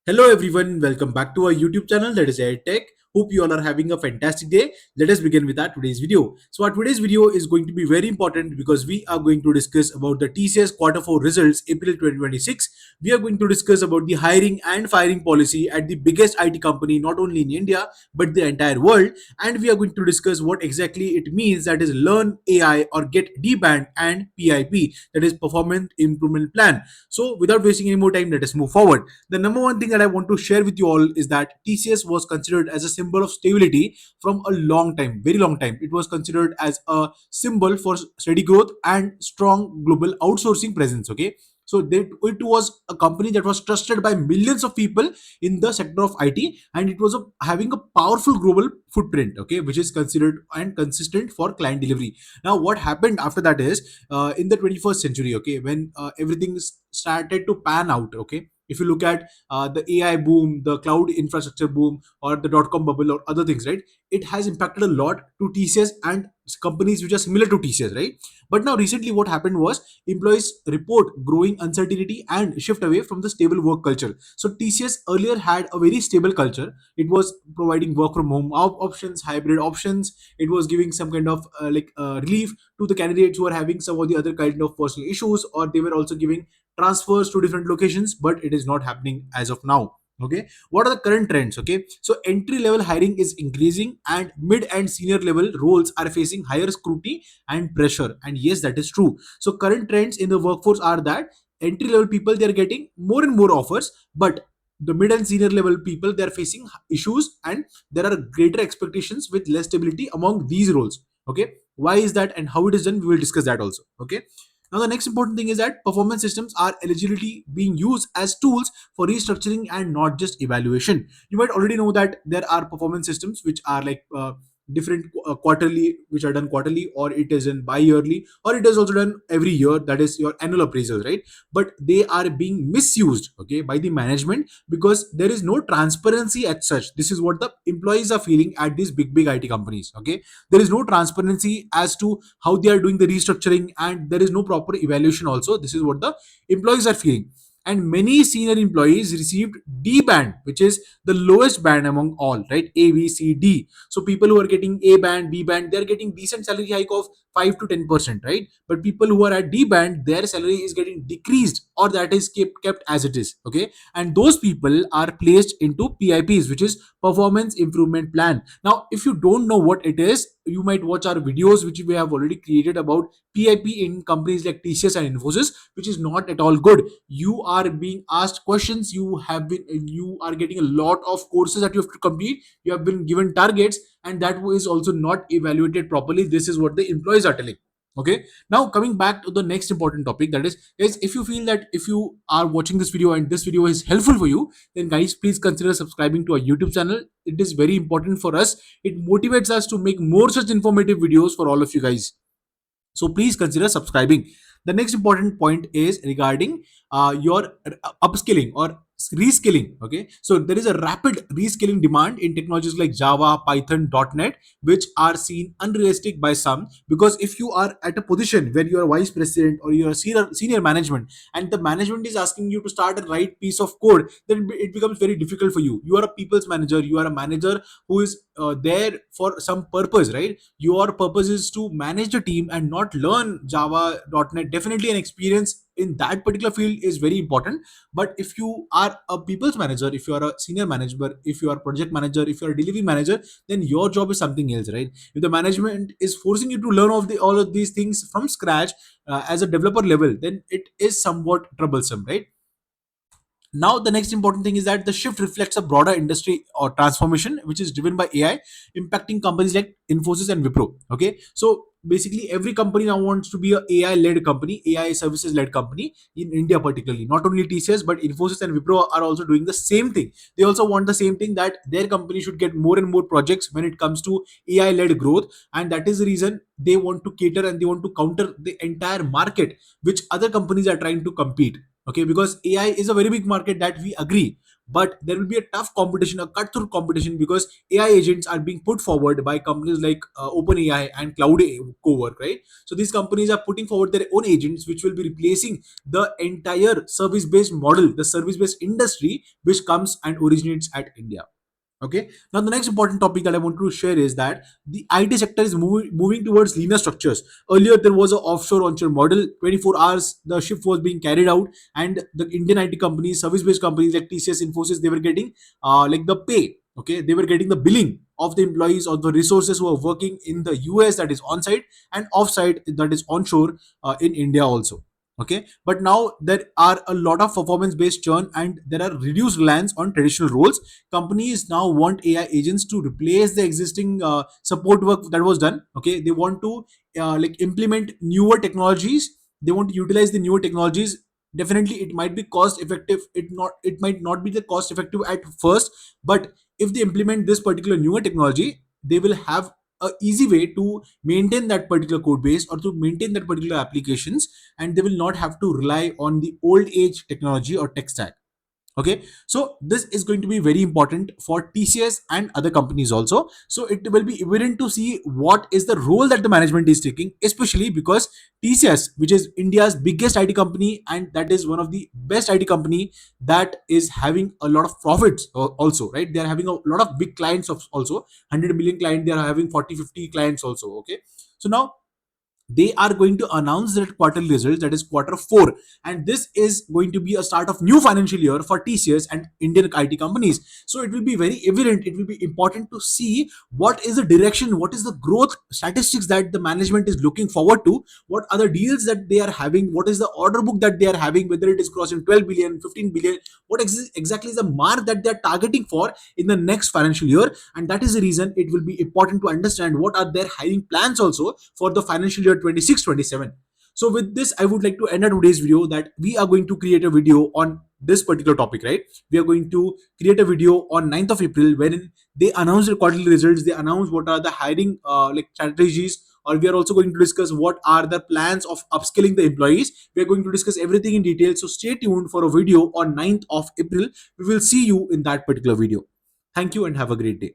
Hello everyone, welcome back to our YouTube channel that is AirTech. Hope you all are having a fantastic day. Let us begin with our today's video. So our today's video is going to be very important because we are going to discuss about the TCS quarter 4 results April 2026. We are going to discuss about the hiring and firing policy at the biggest IT company not only in India but the entire world, and we are going to discuss what exactly it means, that is learn AI or get debanned, and PIP, that is performance improvement plan. So without wasting any more time, let us move forward. The number one thing that I want to share with you all is that TCS was considered as a symbol of stability from a long time, very long time. It was considered as a symbol for steady growth and strong global outsourcing presence. Okay. So it was a company that was trusted by millions of people in the sector of IT, and it was having a powerful global footprint, okay, which is considered and consistent for client delivery. Now, what happened after that is in the 21st century, okay, when everything started to pan out, okay, if you look at the AI boom, the cloud infrastructure boom, or the dot com bubble, or other things, right? It has impacted a lot to TCS and companies which are similar to TCS, right? But now, recently, what happened was employees report growing uncertainty and shift away from the stable work culture. So, TCS earlier had a very stable culture. It was providing work from home options, hybrid options. It was giving some kind of relief to the candidates who are having some of the other kind of personal issues, or they were also giving transfers to different locations, but it is not happening as of now. Okay, what are the current trends? Okay, so entry level hiring is increasing and mid and senior level roles are facing higher scrutiny and pressure, and yes, that is true. So current trends in the workforce are that entry level people, they are getting more and more offers, but the mid and senior level people, they are facing issues, and there are greater expectations with less stability among these roles. Okay, why is that and how it is done, we will discuss that also. Okay, now, the next important thing is that performance systems are allegedly being used as tools for restructuring and not just evaluation. You might already know that there are performance systems which are different quarterly, which are done quarterly, or it is in bi-yearly, or it is also done every year. That is your annual appraisals, right? But they are being misused, okay, by the management because there is no transparency as such. This is what the employees are feeling at these big IT companies. Okay, there is no transparency as to how they are doing the restructuring, and there is no proper evaluation also. This is what the employees are feeling, and many senior employees received D band, which is the lowest band among all, right? A, B, C, D. So people who are getting A band, B band, they're getting decent salary hike of 5 to 10%, right? But people who are at D band, their salary is getting decreased, or that is kept as it is. Okay, and those people are placed into PIPs, which is performance improvement plan. Now, if you don't know what it is, you might watch our videos which we have already created about PIP in companies like TCS and Infosys, which is not at all good. You are being asked questions, you are getting a lot of courses that you have to complete, you have been given targets, and that is also not evaluated properly. This is what the employees are telling. Okay, now coming back to the next important topic, that is if you feel that if you are watching this video and this video is helpful for you, then guys, please consider subscribing to our YouTube channel. It is very important for us. It motivates us to make more such informative videos for all of you guys. So please consider subscribing. The next important point is regarding your upskilling or reskilling. Okay, so there is a rapid reskilling demand in technologies like Java, Python, .NET, which are seen unrealistic by some, because if you are at a position where you are vice president or you are senior management, and the management is asking you to start a right piece of code, then it becomes very difficult for you. You are a people's manager, you are a manager who is there for some purpose, right? Your purpose is to manage the team and not learn Java, .NET. Definitely an experience in that particular field is very important. But if you are a people's manager, if you are a senior manager, if you are project manager, if you are a delivery manager, then your job is something else, right? If the management is forcing you to learn all of these things from scratch as a developer level, then it is somewhat troublesome, right? Now, the next important thing is that the shift reflects a broader industry or transformation which is driven by AI, impacting companies like Infosys and Wipro. Okay, so basically every company now wants to be a AI led company, AI services led company in India, particularly. Not only TCS, but Infosys and Wipro are also doing the same thing. They also want the same thing, that their company should get more and more projects when it comes to AI led growth, and that is the reason they want to cater and they want to counter the entire market which other companies are trying to compete. Okay, because AI is a very big market, that we agree, but there will be a tough competition, a cutthroat competition, because AI agents are being put forward by companies like OpenAI and Cloud Cowork, right? So these companies are putting forward their own agents, which will be replacing the entire service-based model, the service-based industry, which comes and originates at India. Okay. Now, the next important topic that I want to share is that the IT sector is moving towards leaner structures. Earlier, there was an offshore onshore model. 24 hours the shift was being carried out, and the Indian IT companies, service-based companies like TCS, Infosys, they were getting like the pay. Okay, they were getting the billing of the employees or the resources who are working in the US, that is on site, and off site, that is onshore, in India also. Okay, but now there are a lot of performance based churn and there are reduced reliance on traditional roles. Companies now want AI agents to replace the existing support work that was done. Okay, they want to like implement newer technologies. They want to utilize the newer technologies. Definitely, it might be cost effective. It might not be the cost effective at first, but if they implement this particular newer technology, they will have a easy way to maintain that particular code base or to maintain that particular applications, and they will not have to rely on the old age technology or tech stack. Okay, so this is going to be very important for TCS and other companies also. So it will be evident to see what is the role that the management is taking, especially because TCS, which is India's biggest IT company and that is one of the best IT company, that is having a lot of profits also, right? They are having a lot of big clients of also 100 million client. They are having 40-50 clients also. Okay, so now they are going to announce their quarterly results, that is quarter 4, and this is going to be a start of new financial year for TCS and Indian IT companies. So it will be very evident, it will be important to see what is the direction, what is the growth statistics that the management is looking forward to, what are the deals that they are having, what is the order book that they are having, whether it is crossing 12 billion, 15 billion, what exactly is the mark that they are targeting for in the next financial year. And that is the reason it will be important to understand what are their hiring plans also for the financial year 26-27. So with this, I would like to end today's video, that we are going to create a video on this particular topic, right? We are going to create a video on 9th of April wherein they announce the quarterly results, they announce what are the hiring like strategies, or we are also going to discuss what are the plans of upskilling the employees. We are going to discuss everything in detail, so stay tuned for a video on 9th of April. We will see you in that particular video. Thank you and have a great day.